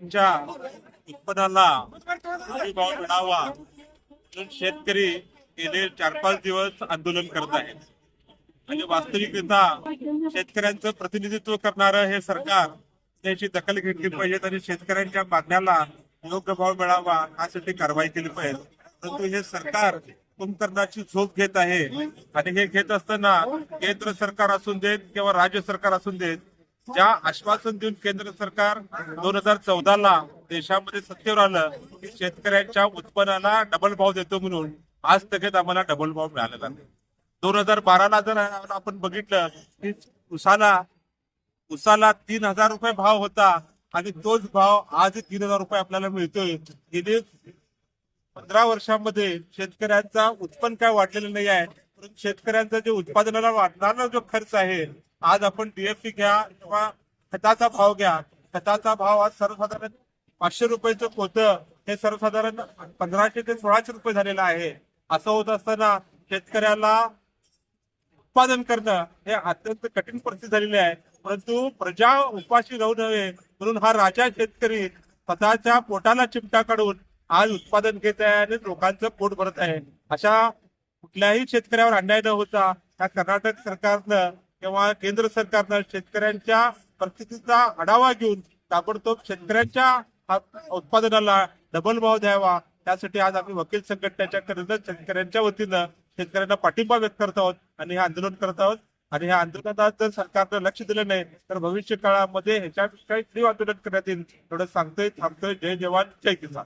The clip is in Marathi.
त्यांच्या उत्पन्नाला हमी भाव मिळावा म्हणून शेतकरी गेले 4-5 दिवस आंदोलन करत आहेत. म्हणजे वास्तविकरित्या शेतकऱ्यांचं प्रतिनिधित्व करणारं हे सरकार त्याची दखल घेतली पाहिजे आणि शेतकऱ्यांच्या मागण्याला योग्य भाव मिळावा यासाठी कारवाई केली पाहिजे. परंतु हे सरकार कुंभकर्णाची झोप घेत आहे आणि हे घेत असताना केंद्र सरकार असून देत किंवा राज्य सरकार असून देत, ज्या आश्वासन देऊन केंद्र सरकार 2014ला देशामध्ये सत्तेवर आलं की शेतकऱ्यांच्या उत्पन्नाला डबल भाव देतो म्हणून आज तगेत आम्हाला डबल भाव मिळालेला नाही. 2012ला जर आपण बघितलं की उसाला 3,000 रुपये भाव होता आणि तोच भाव आज 3,000 रुपये आपल्याला मिळतोय. गेले 15 वर्षांमध्ये शेतकऱ्यांचा उत्पन्न काय वाढलेलं नाही आहे, परंतु शेतकऱ्यांचा जे उत्पादनाला वाढणारा जो खर्च आहे, आज आपण डीएपी घ्या किंवा खताचा भाव घ्या, खताचा भाव आज सर्वसाधारण 500 रुपयाचं पोतं हे सर्वसाधारण 1500 ते 1600 रुपये झालेलं आहे. असं होत असताना शेतकऱ्याला उत्पादन करणं हे अत्यंत कठीण परिस्थिती झालेली आहे. परंतु प्रजा उपाशी राहू नये म्हणून हा राजा शेतकरी स्वतःच्या पोटाला चिमटा काढून आज उत्पादन घेत आहे आणि लोकांचं पोट भरत आहे. अशा कुठल्याही शेतकऱ्यावर अन्याय न होता या कर्नाटक सरकारनं किंवा केंद्र सरकारनं शेतकऱ्यांच्या परिस्थितीचा आढावा घेऊन ताबडतोब शेतकऱ्यांच्या उत्पादनाला डबल भाव द्यावा. त्यासाठी आज आम्ही वकील संघटनेच्या शेतकऱ्यांच्या वतीनं शेतकऱ्यांना पाठिंबा व्यक्त करत आहोत आणि हे आंदोलन करत आहोत. आणि ह्या आंदोलनात जर सरकारनं लक्ष दिलं नाही तर भविष्य काळामध्ये ह्याच्या काही आंदोलन करण्यात येईल एवढं सांगतोय. थांबतोय. जय जवान जय किसान.